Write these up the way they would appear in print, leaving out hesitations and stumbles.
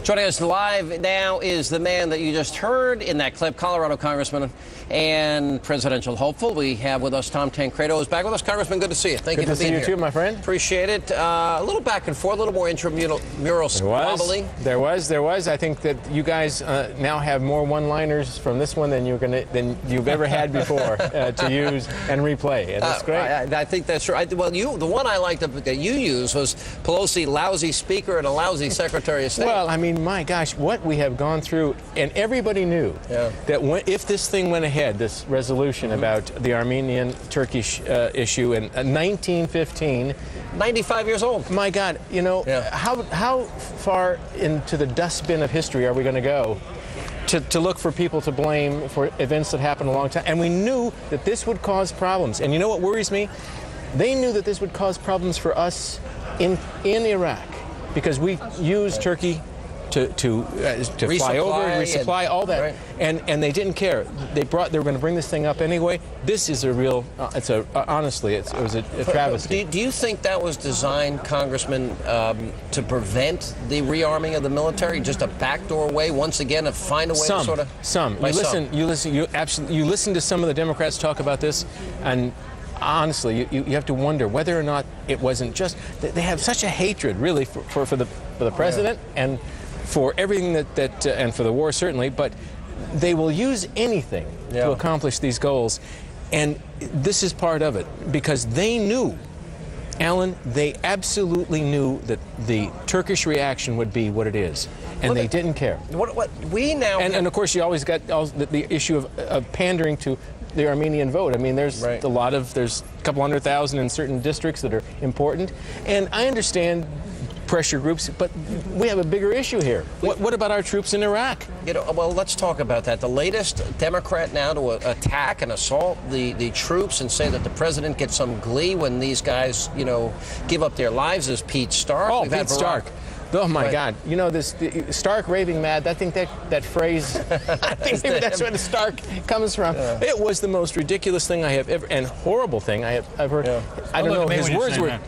Joining us live now is the man that you just heard in that clip, Colorado Congressman and presidential hopeful. We have with us Tom Tancredo is back with us. Congressman, good to see you. Thank you for being here. Good to see you too, my friend. Appreciate it. A little back and forth, a little more intramural squabbling. There was. I think that you guys now have more one-liners from this one than you've ever had before to use and replay. And that's great. I think that's right. Well, the one I liked that you used was Pelosi, lousy speaker and a lousy Secretary of State. Well, I mean, my gosh, what we have gone through, and everybody knew that if this thing went ahead, this resolution about the Armenian-Turkish issue in 1915, 95 years old. My God, you know, how far into the dustbin of history are we going to go to look for people to blame for events that happened a long time? And we knew that this would cause problems. And you know what worries me? They knew that this would cause problems for us in Iraq, because we used Turkey to fly over, resupply, all that, right. and they didn't care. They were going to bring this thing up anyway. This is a real. Honestly, it was a travesty. Do you think that was designed, Congressman, to prevent the rearming of the military? Just a backdoor way, once again, to find a way to sort of. You listen to some of the Democrats talk about this, and honestly, you have to wonder whether or not it wasn't just they have such a hatred, really, for the president and for everything that and for the war certainly, but they will use anything to accomplish these goals, and this is part of it, because they knew, Alan, they absolutely knew that the Turkish reaction would be what it is, and they didn't care. What we now and of course you always got the issue of pandering to the Armenian vote. I mean, there's a couple 100,000 in certain districts that are important, and I understand pressure groups, but we have a bigger issue here. What about our troops in Iraq? You know, well, let's talk about that. The latest Democrat now to attack and assault the troops and say that the president gets some glee when these guys, you know, give up their lives is Pete Stark. Oh, Pete Stark. Oh my God! You know this Stark raving mad. I think that phrase. I think maybe that's where the Stark comes from. Yeah. It was the most ridiculous thing I have ever, and horrible thing I've heard. Yeah. I don't know. His words were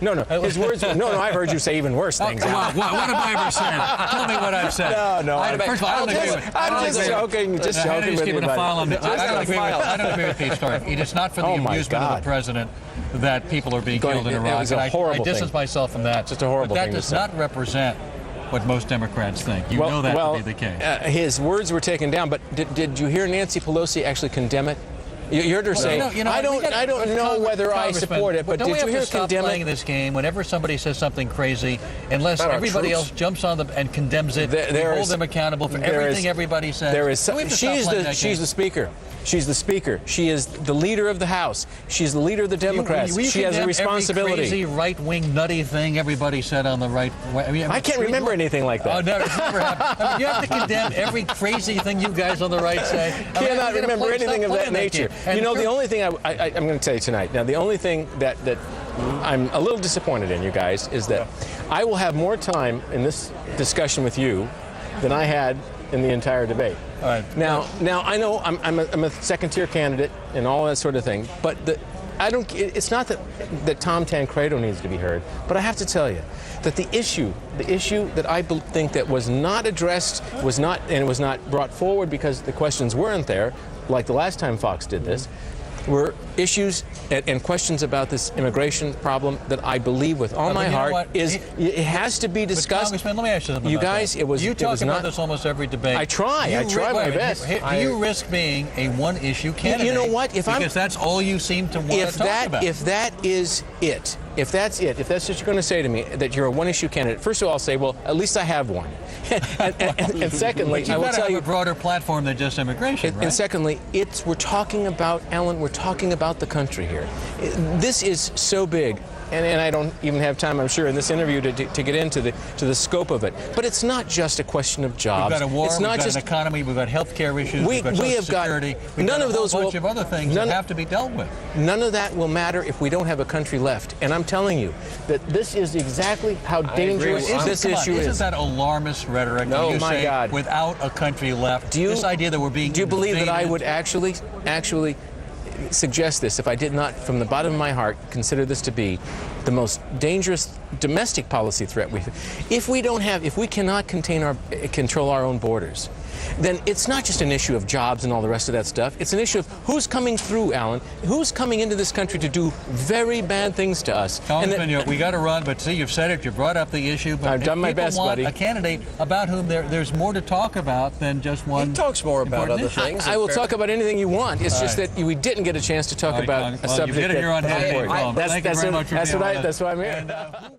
his words. No. I've heard you say even worse things. What have I ever said? Tell me what I've said. No. First of all, I don't agree with. I'm just joking. Just joking with you. I don't agree with Pete Stark. It is not for the amusement of the president that people are being killed in Iraq. I distance myself from that. Just a horrible thing. But that does not represent what most Democrats think. You know that to be the case. His words were taken down, but did you hear Nancy Pelosi actually condemn it? You heard her say, I don't know whether I support it, but did you hear her condemn it? Playing this game whenever somebody says something crazy, unless everybody else jumps on them and condemns it, hold them accountable for everything everybody says. She's the speaker. She's the speaker. She is the leader of the House. She's the leader of the Democrats. She has a responsibility. Every crazy right-wing nutty thing everybody said on the right. I can't remember anything like that. Oh, no, it's never happened. I mean, you have to condemn every crazy thing you guys on the right say. Cannot remember anything of that nature. You know, the only thing I'm going to tell you tonight. Now, the only thing that I'm a little disappointed in, you guys, is that I will have more time in this discussion with you than I had in the entire debate. All right. Now I know I'm a second-tier candidate and all that sort of thing, but it's not that Tom Tancredo needs to be heard, but I have to tell you that the issue that I think that was not addressed, was not brought forward because the questions weren't there, like the last time Fox did this, were issues and questions about this immigration problem that I believe with all my heart it has to be discussed. Congressman, let me ask you something. You guys, you talk about this almost every debate. I try my best. Do you risk being a one-issue candidate? You know what? Because that's all you seem to want to talk about. If that's what you're going to say to me, that you're a one-issue candidate, first of all, I'll say, well, at least I have one. and secondly, I will tell you, a broader platform than just immigration, right? And secondly, we're talking about, Alan, we're talking about the country here. This is so big. And I don't even have time, I'm sure, in this interview to get into the scope of it. But it's not just a question of jobs. We've got a war, we've got an economy, we've got health care issues, we've got Social Security, we've got a whole bunch of other things that have to be dealt with. None of that will matter if we don't have a country left. And I'm telling you that this is exactly how dangerous this issue is. Isn't that alarmist rhetoric? No, my God. Without a country left, this idea that we're being Do you believe that I would actually suggest this if I did not, from the bottom of my heart, consider this to be the most dangerous domestic policy threat we have. If we cannot control our own borders, then it's not just an issue of jobs and all the rest of that stuff. It's an issue of who's coming through, Alan, who's coming into this country to do very bad things to us. Congressman, we got to run, but see, you've said it, you brought up the issue. But I've done my best, buddy. A candidate about whom there's more to talk about than just one. He talks more about other things. I will talk about anything you want. It's just that we didn't get a chance to talk about a subject. You did it here on Hannity and Colmes. Thank you very much for being with us. That's why I'm here.